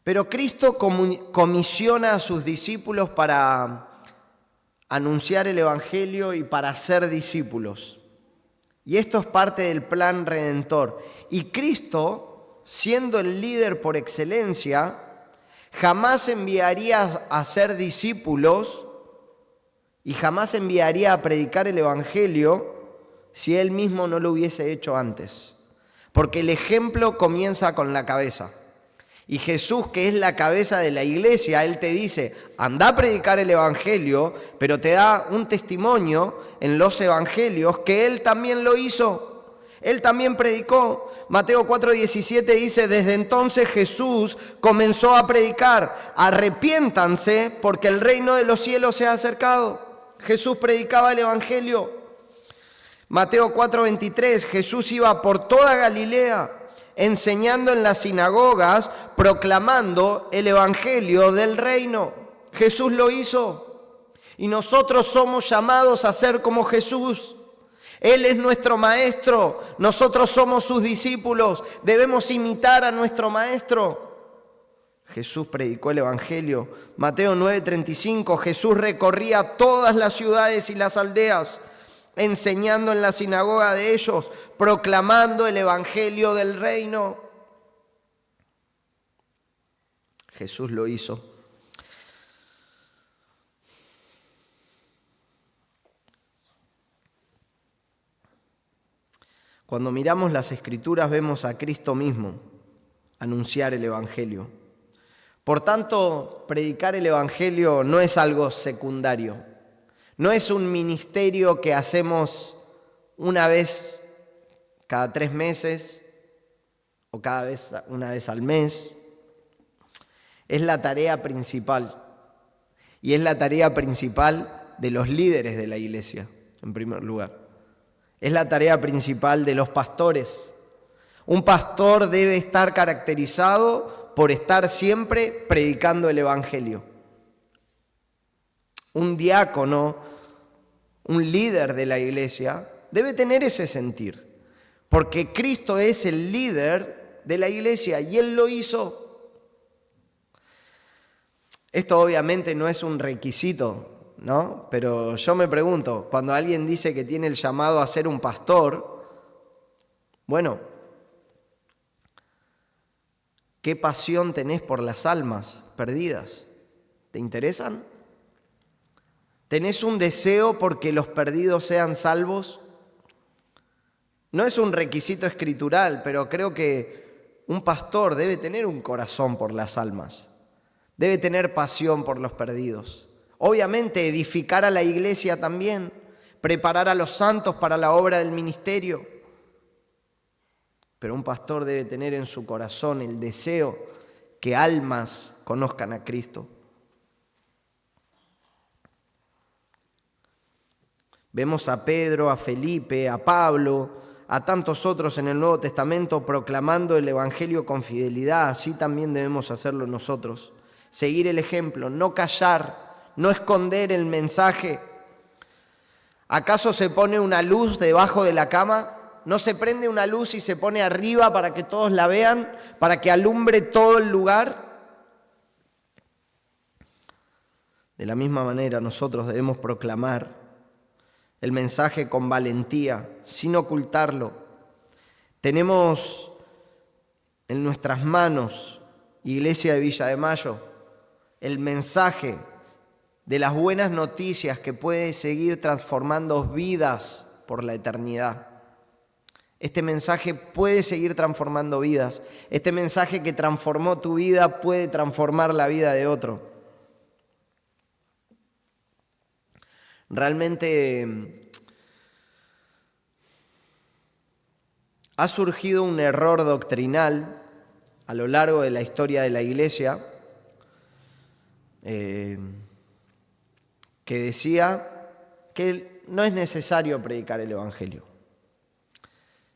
pero Cristo comisiona a sus discípulos para anunciar el evangelio y para ser discípulos. Y esto es parte del plan redentor. Y Cristo, siendo el líder por excelencia, jamás enviaría a ser discípulos y jamás enviaría a predicar el evangelio si él mismo no lo hubiese hecho antes. porque el ejemplo comienza con la cabeza. Y Jesús, que es la cabeza de la iglesia, Él te dice, anda a predicar el evangelio, pero te da un testimonio en los evangelios que Él también lo hizo. Él también predicó. Mateo 4:17 dice, desde entonces Jesús comenzó a predicar, arrepiéntanse porque el reino de los cielos se ha acercado. Jesús predicaba el evangelio. Mateo 4:23, Jesús iba por toda Galilea, enseñando en las sinagogas, proclamando el evangelio del reino. Jesús lo hizo. Y nosotros somos llamados a ser como Jesús. Él es nuestro maestro, nosotros somos sus discípulos, debemos imitar a nuestro maestro. Jesús predicó el evangelio. Mateo 9:35, Jesús recorría todas las ciudades y las aldeas, enseñando en la sinagoga de ellos, proclamando el evangelio del reino. Jesús lo hizo. Cuando miramos las Escrituras vemos a Cristo mismo anunciar el evangelio. Por tanto, predicar el evangelio no es algo secundario. No es un ministerio que hacemos una vez cada 3 meses o una vez al mes. Es la tarea principal. Y es la tarea principal de los líderes de la iglesia, en primer lugar. Es la tarea principal de los pastores. Un pastor debe estar caracterizado por estar siempre predicando el evangelio. Un diácono, un líder de la iglesia, debe tener ese sentir, porque Cristo es el líder de la iglesia y Él lo hizo. Esto obviamente no es un requisito, ¿no? Pero yo me pregunto, cuando alguien dice que tiene el llamado a ser un pastor, bueno, ¿qué pasión tenés por las almas perdidas? ¿Te interesan? ¿Tenés un deseo porque los perdidos sean salvos? No es un requisito escritural, pero creo que un pastor debe tener un corazón por las almas. Debe tener pasión por los perdidos. Obviamente edificar a la iglesia también, preparar a los santos para la obra del ministerio. Pero un pastor debe tener en su corazón el deseo que almas conozcan a Cristo. Vemos a Pedro, a Felipe, a Pablo, a tantos otros en el Nuevo Testamento proclamando el evangelio con fidelidad. Así también debemos hacerlo nosotros. Seguir el ejemplo, no callar, no esconder el mensaje. ¿Acaso se pone una luz debajo de la cama? ¿No se prende una luz y se pone arriba para que todos la vean, para que alumbre todo el lugar? De la misma manera nosotros debemos proclamar el mensaje con valentía, sin ocultarlo. Tenemos en nuestras manos, Iglesia de Villa de Mayo, el mensaje de las buenas noticias que puede seguir transformando vidas por la eternidad. Este mensaje puede seguir transformando vidas. Este mensaje que transformó tu vida puede transformar la vida de otro. Realmente ha surgido un error doctrinal a lo largo de la historia de la iglesia que decía que no es necesario predicar el evangelio.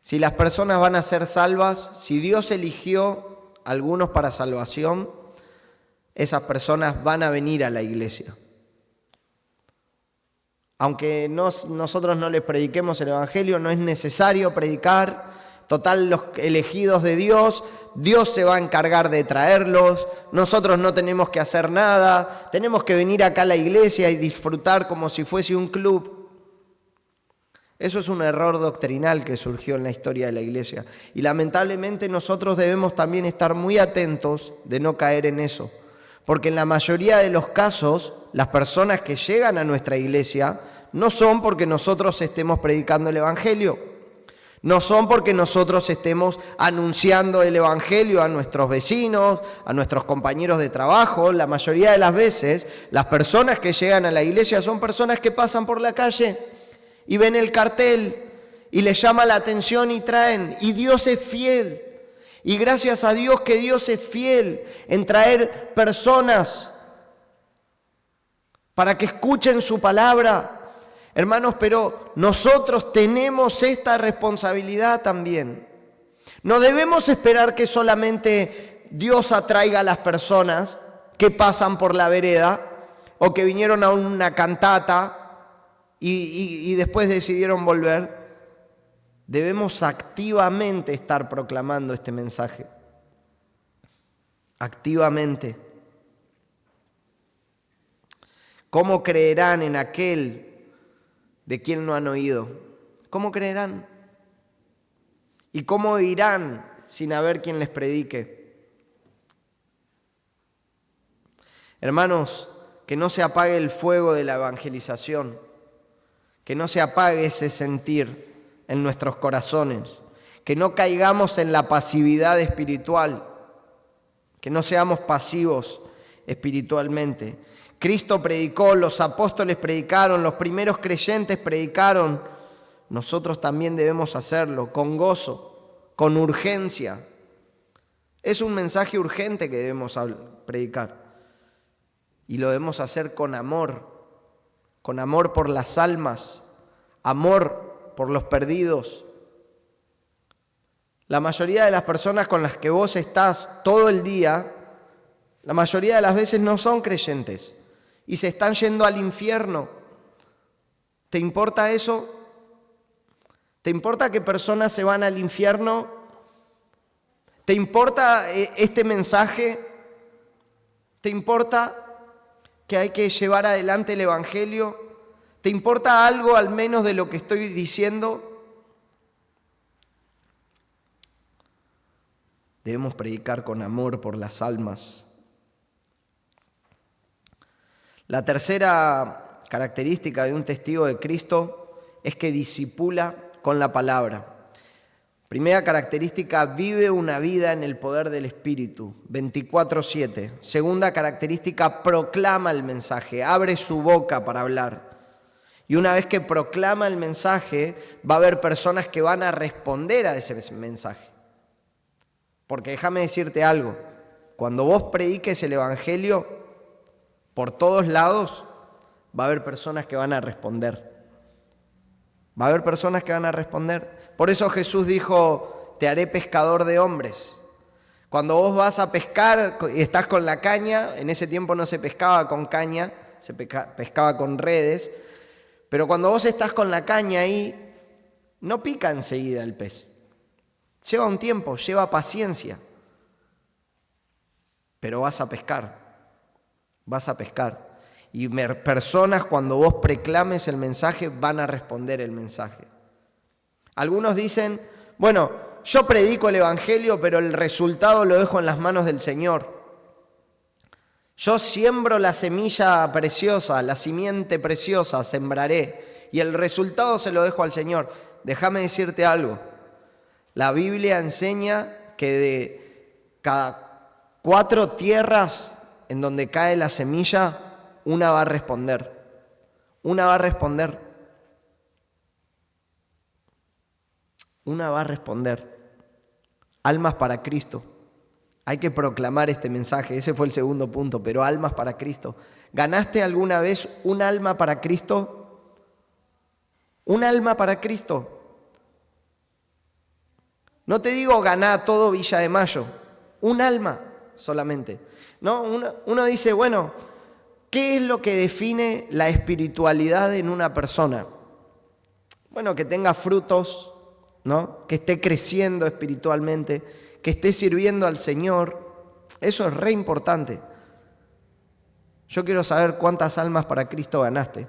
Si las personas van a ser salvas, si Dios eligió a algunos para salvación, esas personas van a venir a la iglesia. Aunque nosotros no les prediquemos el evangelio, no es necesario predicar. Total, los elegidos de Dios, Dios se va a encargar de traerlos. Nosotros no tenemos que hacer nada. Tenemos que venir acá a la iglesia y disfrutar como si fuese un club. Eso es un error doctrinal que surgió en la historia de la iglesia. Y lamentablemente nosotros debemos también estar muy atentos de no caer en eso. Porque en la mayoría de los casos, las personas que llegan a nuestra iglesia no son porque nosotros estemos predicando el evangelio. No son porque nosotros estemos anunciando el Evangelio a nuestros vecinos, a nuestros compañeros de trabajo. La mayoría de las veces, las personas que llegan a la iglesia son personas que pasan por la calle y ven el cartel y les llama la atención y traen. Y Dios es fiel. Y gracias a Dios que Dios es fiel en traer personas para que escuchen su palabra. Hermanos, pero nosotros tenemos esta responsabilidad también. No debemos esperar que solamente Dios atraiga a las personas que pasan por la vereda o que vinieron a una cantata y después decidieron volver. Debemos activamente estar proclamando este mensaje. Activamente. ¿Cómo creerán en aquel de quien no han oído? ¿Cómo creerán? ¿Y cómo irán sin haber quien les predique? Hermanos, que no se apague el fuego de la evangelización, que no se apague ese sentir en nuestros corazones, que no caigamos en la pasividad espiritual, que no seamos pasivos espiritualmente. Cristo predicó, los apóstoles predicaron, los primeros creyentes predicaron. Nosotros también debemos hacerlo con gozo, con urgencia. Es un mensaje urgente que debemos predicar. Y lo debemos hacer con amor por las almas, amor por los perdidos. La mayoría de las personas con las que vos estás todo el día, la mayoría de las veces no son creyentes y se están yendo al infierno. ¿Te importa eso? ¿Te importa que personas se van al infierno? ¿Te importa este mensaje? ¿Te importa que hay que llevar adelante el Evangelio? ¿Te importa algo al menos de lo que estoy diciendo? Debemos predicar con amor por las almas. La tercera característica de un testigo de Cristo es que discipula con la palabra. Primera característica, vive una vida en el poder del Espíritu, 24/7. Segunda característica, proclama el mensaje, abre su boca para hablar. Y una vez que proclama el mensaje, va a haber personas que van a responder a ese mensaje. Porque déjame decirte algo, cuando vos prediques el Evangelio, por todos lados, va a haber personas que van a responder. Va a haber personas que van a responder. Por eso Jesús dijo, te haré pescador de hombres. Cuando vos vas a pescar y estás con la caña, en ese tiempo no se pescaba con caña, se pescaba con redes, pero cuando vos estás con la caña ahí, no pica enseguida el pez. Lleva un tiempo, lleva paciencia, pero vas a pescar. Vas a pescar. Y personas, cuando vos proclames el mensaje, van a responder el mensaje. Algunos dicen, bueno, yo predico el Evangelio, pero el resultado lo dejo en las manos del Señor. Yo siembro la semilla preciosa, la simiente preciosa, sembraré, y el resultado se lo dejo al Señor. Déjame decirte algo. La Biblia enseña que de cada 4 tierras en donde cae la semilla, una va a responder. Una va a responder. Una va a responder. Almas para Cristo. Hay que proclamar este mensaje. Ese fue el segundo punto, pero almas para Cristo. ¿Ganaste alguna vez un alma para Cristo? Un alma para Cristo. No te digo ganá todo Villa de Mayo. Un alma solamente. ¿No? Uno dice, bueno, ¿qué es lo que define la espiritualidad en una persona? Bueno, que tenga frutos, ¿no? Que esté creciendo espiritualmente, que esté sirviendo al Señor. Eso es re importante. Yo quiero saber cuántas almas para Cristo ganaste.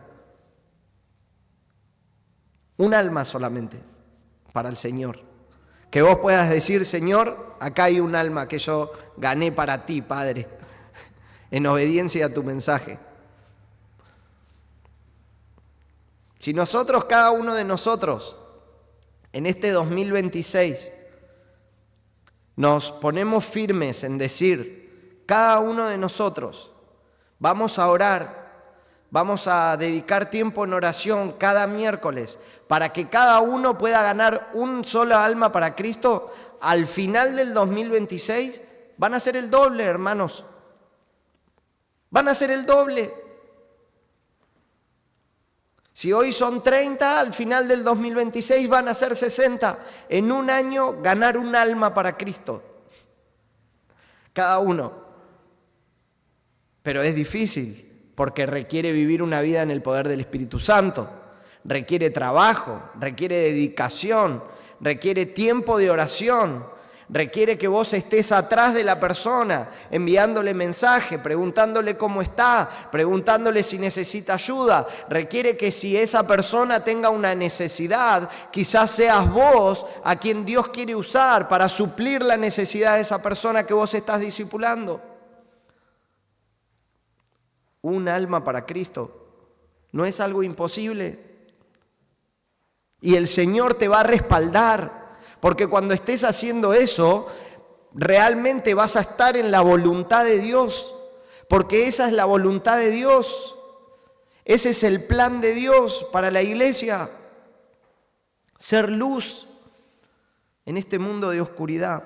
Un alma solamente para el Señor. Que vos puedas decir, Señor, acá hay un alma que yo gané para ti, Padre, en obediencia a tu mensaje. Si nosotros, cada uno de nosotros, en este 2026 nos ponemos firmes en decir, cada uno de nosotros, vamos a orar, vamos a dedicar tiempo en oración cada miércoles para que cada uno pueda ganar un solo alma para Cristo, al final del 2026 van a ser el doble, hermanos. Van a ser el doble. Si hoy son 30, al final del 2026 van a ser 60. En un año ganar un alma para Cristo. Cada uno. Pero es difícil, porque requiere vivir una vida en el poder del Espíritu Santo. Requiere trabajo, requiere dedicación, requiere tiempo de oración. Requiere que vos estés atrás de la persona, enviándole mensaje, preguntándole cómo está, preguntándole si necesita ayuda. Requiere que si esa persona tenga una necesidad, quizás seas vos a quien Dios quiere usar para suplir la necesidad de esa persona que vos estás discipulando. Un alma para Cristo no es algo imposible. Y el Señor te va a respaldar. Porque cuando estés haciendo eso, realmente vas a estar en la voluntad de Dios. Porque esa es la voluntad de Dios. Ese es el plan de Dios para la iglesia. Ser luz en este mundo de oscuridad.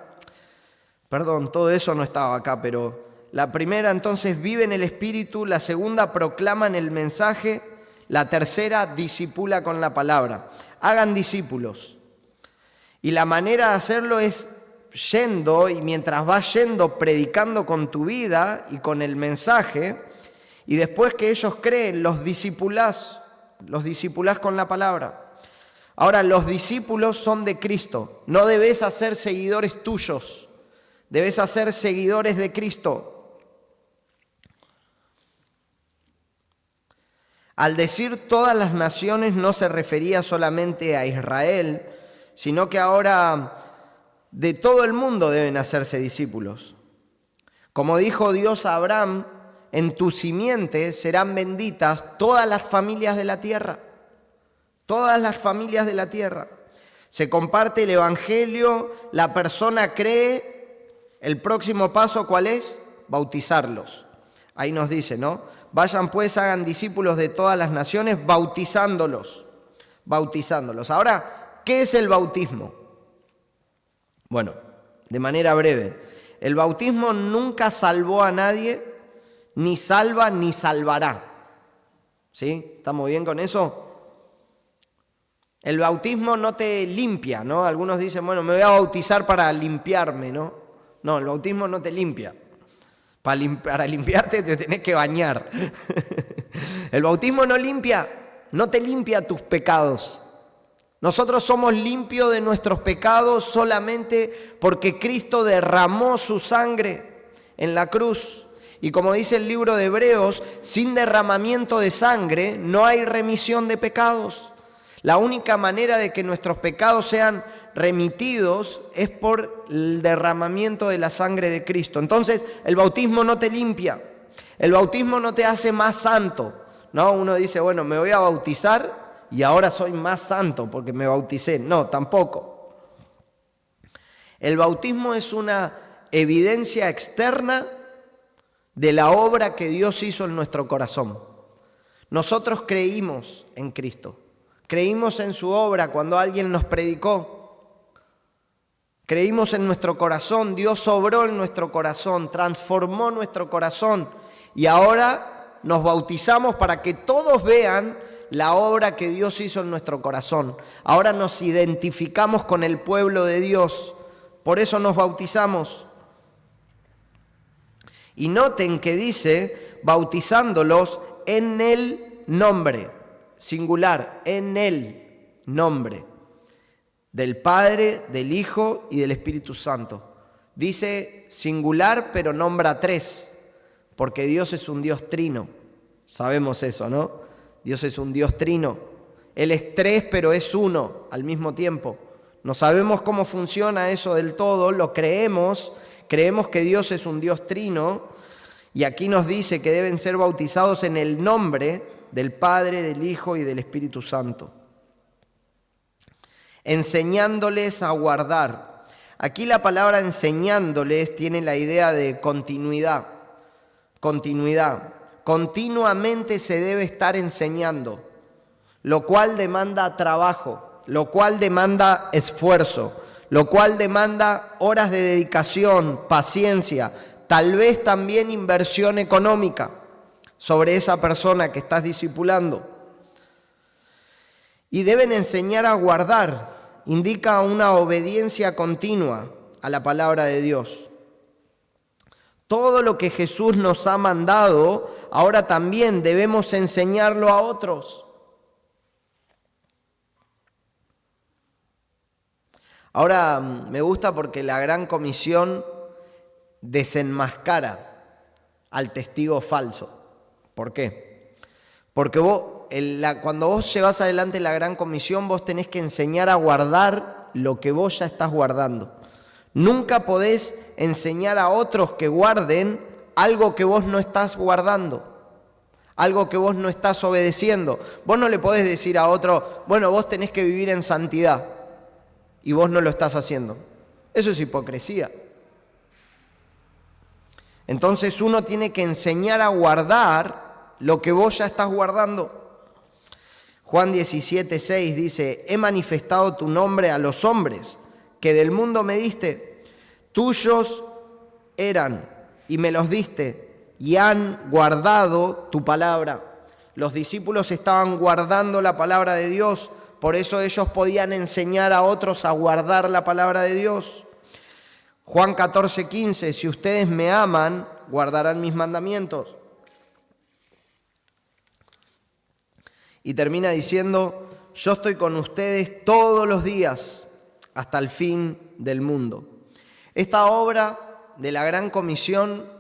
Perdón, todo eso no estaba acá, pero la primera entonces vive en el Espíritu, la segunda proclama en el mensaje, la tercera discipula con la palabra. Hagan discípulos. Y la manera de hacerlo es yendo, y mientras vas yendo, predicando con tu vida y con el mensaje, y después que ellos creen, los discipulás con la palabra. Ahora, los discípulos son de Cristo, no debes hacer seguidores tuyos, debes hacer seguidores de Cristo. Al decir todas las naciones no se refería solamente a Israel, sino que ahora de todo el mundo deben hacerse discípulos. Como dijo Dios a Abraham, en tu simiente serán benditas todas las familias de la tierra. Todas las familias de la tierra. Se comparte el evangelio, la persona cree, el próximo paso ¿cuál es? Bautizarlos. Ahí nos dice, ¿no? Vayan pues, hagan discípulos de todas las naciones, bautizándolos. Ahora, ¿qué es el bautismo? Bueno, de manera breve, el bautismo nunca salvó a nadie, ni salva ni salvará. ¿Sí? ¿Estamos bien con eso? El bautismo no te limpia, ¿no? Algunos dicen, bueno, me voy a bautizar para limpiarme, ¿no? No, el bautismo no te limpia. Para limpiarte te tenés que bañar. El bautismo no te limpia tus pecados. Nosotros somos limpios de nuestros pecados solamente porque Cristo derramó su sangre en la cruz. Y como dice el libro de Hebreos, sin derramamiento de sangre no hay remisión de pecados. La única manera de que nuestros pecados sean remitidos es por el derramamiento de la sangre de Cristo. Entonces, el bautismo no te limpia. El bautismo no te hace más santo. No, uno dice, bueno, me voy a bautizar y ahora soy más santo porque me bauticé. No, tampoco. El bautismo es una evidencia externa de la obra que Dios hizo en nuestro corazón. Nosotros creímos en Cristo. Creímos en su obra cuando alguien nos predicó. Creímos en nuestro corazón. Dios obró en nuestro corazón, transformó nuestro corazón. Y ahora nos bautizamos para que todos vean la obra que Dios hizo en nuestro corazón. Ahora nos identificamos con el pueblo de Dios. Por eso nos bautizamos. Y noten que dice, bautizándolos en el nombre, singular, en el nombre del Padre, del Hijo y del Espíritu Santo. Dice singular, pero nombra tres, porque Dios es un Dios trino. Sabemos eso, ¿no? Dios es un Dios trino. Él es tres, pero es uno al mismo tiempo. No sabemos cómo funciona eso del todo, lo creemos que Dios es un Dios trino, y aquí nos dice que deben ser bautizados en el nombre del Padre, del Hijo y del Espíritu Santo. enseñándoles a guardar. Aquí la palabra enseñándoles tiene la idea de continuidad. Continuidad. Continuamente se debe estar enseñando, lo cual demanda trabajo, lo cual demanda esfuerzo, lo cual demanda horas de dedicación, paciencia, tal vez también inversión económica sobre esa persona que estás discipulando. Y deben enseñar a guardar, indica una obediencia continua a la palabra de Dios. Todo lo que Jesús nos ha mandado, ahora también debemos enseñarlo a otros. Ahora me gusta porque la Gran Comisión desenmascara al testigo falso. ¿Por qué? Porque cuando vos llevas adelante la Gran Comisión, vos tenés que enseñar a guardar lo que vos ya estás guardando. Nunca podés enseñar a otros que guarden algo que vos no estás guardando, algo que vos no estás obedeciendo. Vos no le podés decir a otro, bueno, vos tenés que vivir en santidad, y vos no lo estás haciendo. Eso es hipocresía. Entonces uno tiene que enseñar a guardar lo que vos ya estás guardando. Juan 17:6 dice, he manifestado tu nombre a los hombres que del mundo me diste. Tuyos eran y me los diste y han guardado tu palabra. Los discípulos estaban guardando la palabra de Dios, por eso ellos podían enseñar a otros a guardar la palabra de Dios. Juan 14:15, si ustedes me aman, guardarán mis mandamientos. Y termina diciendo, yo estoy con ustedes todos los días hasta el fin del mundo. Esta obra de la Gran Comisión,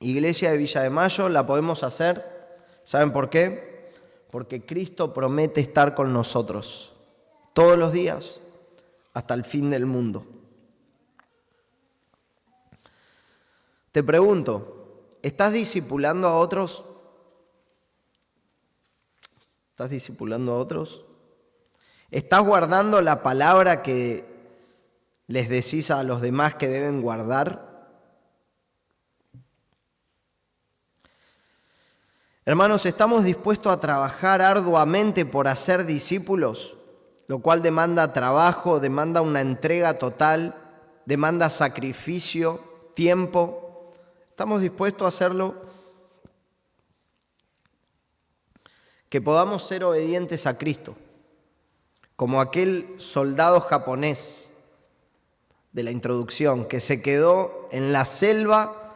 Iglesia de Villa de Mayo, la podemos hacer, ¿saben por qué? Porque Cristo promete estar con nosotros todos los días hasta el fin del mundo. Te pregunto, ¿estás discipulando a otros? ¿Estás discipulando a otros? ¿Estás guardando la palabra que les decís a los demás que deben guardar? Hermanos, ¿estamos dispuestos a trabajar arduamente por hacer discípulos? Lo cual demanda trabajo, demanda una entrega total, demanda sacrificio, tiempo. ¿Estamos dispuestos a hacerlo? Que podamos ser obedientes a Cristo, como aquel soldado japonés de la introducción que se quedó en la selva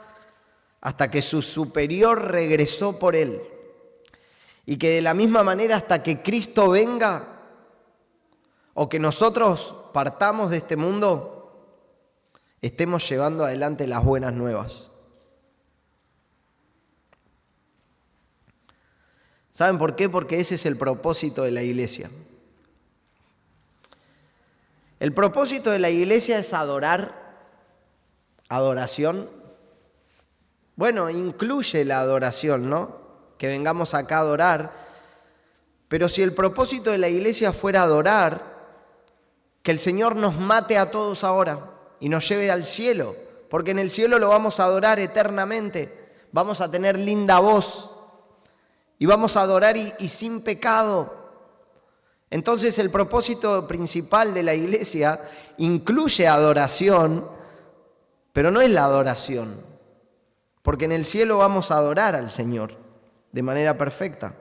hasta que su superior regresó por él, y que de la misma manera hasta que Cristo venga o que nosotros partamos de este mundo, estemos llevando adelante las buenas nuevas. ¿Saben por qué? Porque ese es el propósito de la iglesia. El propósito de la iglesia es adorar, adoración. Bueno, incluye la adoración, ¿no? Que vengamos acá a adorar. Pero si el propósito de la iglesia fuera adorar, que el Señor nos mate a todos ahora y nos lleve al cielo, porque en el cielo lo vamos a adorar eternamente, vamos a tener linda voz, y vamos a adorar y sin pecado. Entonces el propósito principal de la iglesia incluye adoración, pero no es la adoración, porque en el cielo vamos a adorar al Señor de manera perfecta.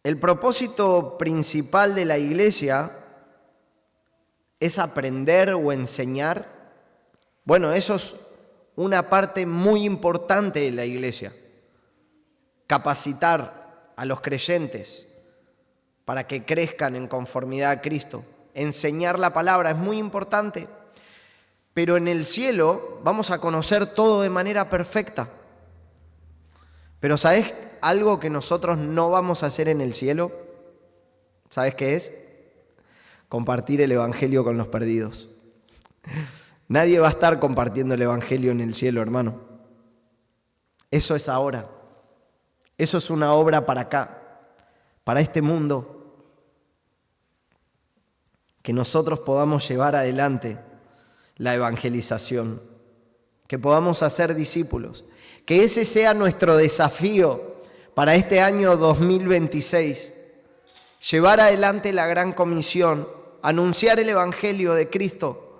El propósito principal de la iglesia es aprender o enseñar. Bueno, eso es una parte muy importante de la iglesia. Capacitar a los creyentes para que crezcan en conformidad a Cristo. Enseñar la palabra es muy importante. Pero en el cielo vamos a conocer todo de manera perfecta. Pero ¿sabes algo que nosotros no vamos a hacer en el cielo? ¿Sabes qué es? Compartir el evangelio con los perdidos. Nadie va a estar compartiendo el evangelio en el cielo, hermano. Eso es ahora. Eso es una obra para acá. para este mundo, que nosotros podamos llevar adelante la evangelización, que podamos hacer discípulos, que ese sea nuestro desafío para este año 2026, llevar adelante la gran comisión, anunciar el evangelio de Cristo,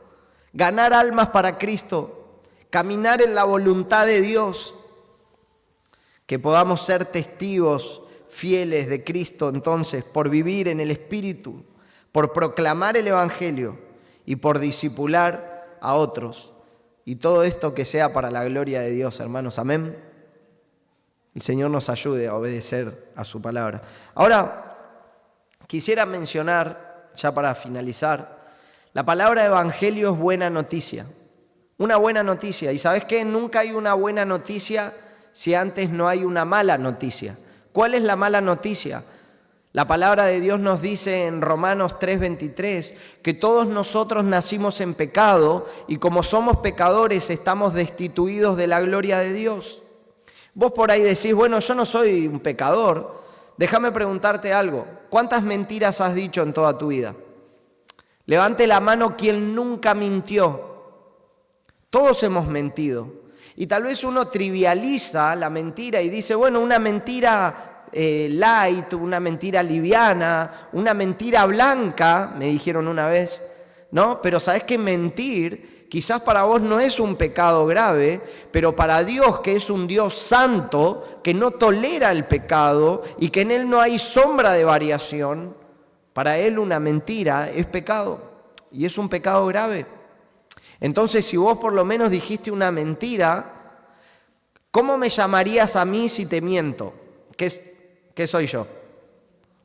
ganar almas para Cristo, caminar en la voluntad de Dios, que podamos ser testigos fieles de Cristo entonces, por vivir en el Espíritu, por proclamar el evangelio y por discipular a otros. Y todo esto que sea para la gloria de Dios, hermanos. Amén. El Señor nos ayude a obedecer a su palabra. Ahora, quisiera mencionar, ya para finalizar, la palabra evangelio es buena noticia. Una buena noticia. ¿Y sabes qué? Nunca hay una buena noticia si antes no hay una mala noticia. ¿Cuál es la mala noticia? La palabra de Dios nos dice en Romanos 3:23 que todos nosotros nacimos en pecado y como somos pecadores estamos destituidos de la gloria de Dios. Vos por ahí decís, bueno, yo no soy un pecador. Déjame preguntarte algo. ¿Cuántas mentiras has dicho en toda tu vida? Levante la mano quien nunca mintió. Todos hemos mentido. Y tal vez uno trivializa la mentira y dice, bueno, una mentira light, una mentira liviana, una mentira blanca, me dijeron una vez, ¿no? Pero sabes que mentir quizás para vos no es un pecado grave, pero para Dios, que es un Dios santo, que no tolera el pecado y que en Él no hay sombra de variación, para Él una mentira es pecado y es un pecado grave. Entonces, si vos por lo menos dijiste una mentira, ¿cómo me llamarías a mí si te miento? ¿Qué soy yo?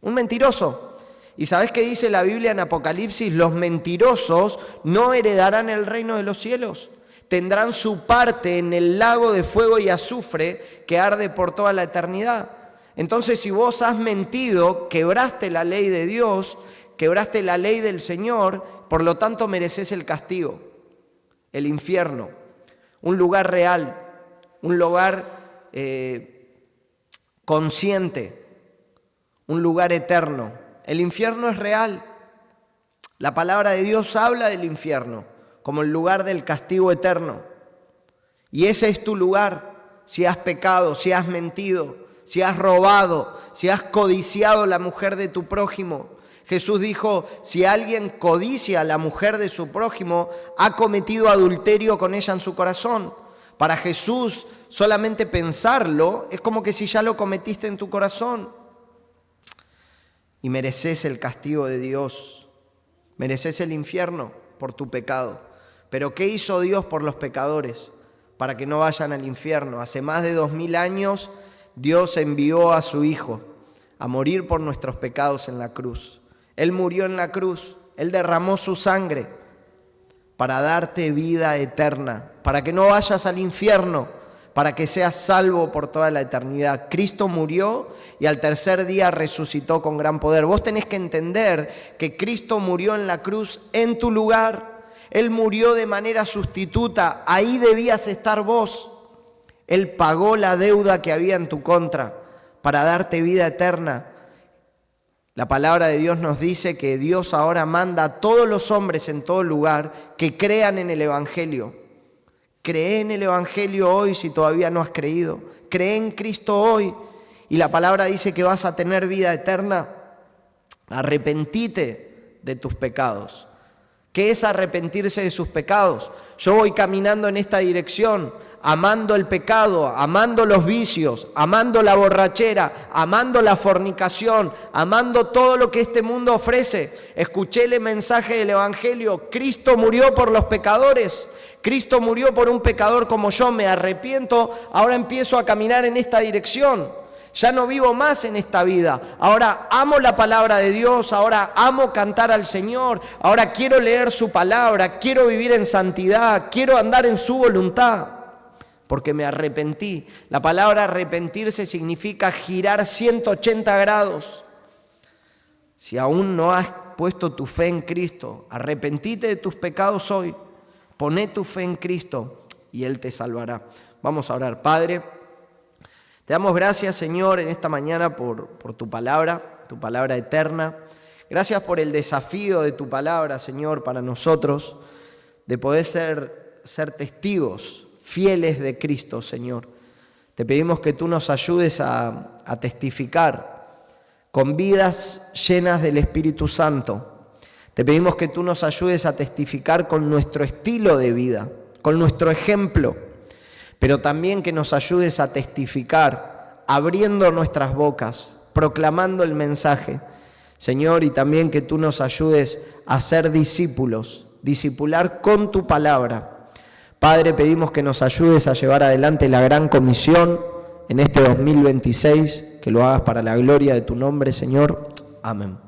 Un mentiroso. ¿Y sabés qué dice la Biblia en Apocalipsis? Los mentirosos no heredarán el reino de los cielos. Tendrán su parte en el lago de fuego y azufre que arde por toda la eternidad. Entonces, si vos has mentido, quebraste la ley de Dios, quebraste la ley del Señor, por lo tanto mereces el castigo, el infierno, un lugar real, un lugar consciente, un lugar eterno. El infierno es real. La palabra de Dios habla del infierno como el lugar del castigo eterno. Y ese es tu lugar si has pecado, si has mentido, si has robado, si has codiciado la mujer de tu prójimo. Jesús dijo, si alguien codicia a la mujer de su prójimo, ha cometido adulterio con ella en su corazón. Para Jesús, solamente pensarlo es como que si ya lo cometiste en tu corazón. Y mereces el castigo de Dios, mereces el infierno por tu pecado. Pero ¿qué hizo Dios por los pecadores? Para que no vayan al infierno. Hace más de 2000 años Dios envió a su Hijo a morir por nuestros pecados en la cruz. Él murió en la cruz, Él derramó su sangre para darte vida eterna, para que no vayas al infierno, para que seas salvo por toda la eternidad. Cristo murió y al tercer día resucitó con gran poder. Vos tenés que entender que Cristo murió en la cruz en tu lugar. Él murió de manera sustituta, ahí debías estar vos. Él pagó la deuda que había en tu contra para darte vida eterna. La palabra de Dios nos dice que Dios ahora manda a todos los hombres en todo lugar que crean en el Evangelio. Cree en el Evangelio hoy si todavía no has creído. Cree en Cristo hoy y la palabra dice que vas a tener vida eterna. Arrepentite de tus pecados. ¿Qué es arrepentirse de sus pecados? Yo voy caminando en esta dirección, amando el pecado, amando los vicios, amando la borrachera, amando la fornicación, amando todo lo que este mundo ofrece. Escuché el mensaje del Evangelio, Cristo murió por los pecadores, Cristo murió por un pecador como yo, me arrepiento, ahora empiezo a caminar en esta dirección. Ya no vivo más en esta vida. Ahora amo la palabra de Dios, ahora amo cantar al Señor, ahora quiero leer su palabra, quiero vivir en santidad, quiero andar en su voluntad, porque me arrepentí. La palabra arrepentirse significa girar 180 grados. Si aún no has puesto tu fe en Cristo, arrepentite de tus pecados hoy, poné tu fe en Cristo y Él te salvará. Vamos a orar. Padre, te damos gracias, Señor, en esta mañana por tu palabra. tu palabra eterna. Gracias por el desafío de tu palabra, Señor, para nosotros, de poder ser testigos fieles de Cristo, Señor. Te pedimos que tú nos ayudes a testificar con vidas llenas del Espíritu Santo. Te pedimos que tú nos ayudes a testificar con nuestro estilo de vida, con nuestro ejemplo, pero también que nos ayudes a testificar, abriendo nuestras bocas, proclamando el mensaje, Señor, y también que tú nos ayudes a ser discípulos, discipular con tu palabra. Padre, pedimos que nos ayudes a llevar adelante la gran comisión en este 2026, que lo hagas para la gloria de tu nombre, Señor. Amén.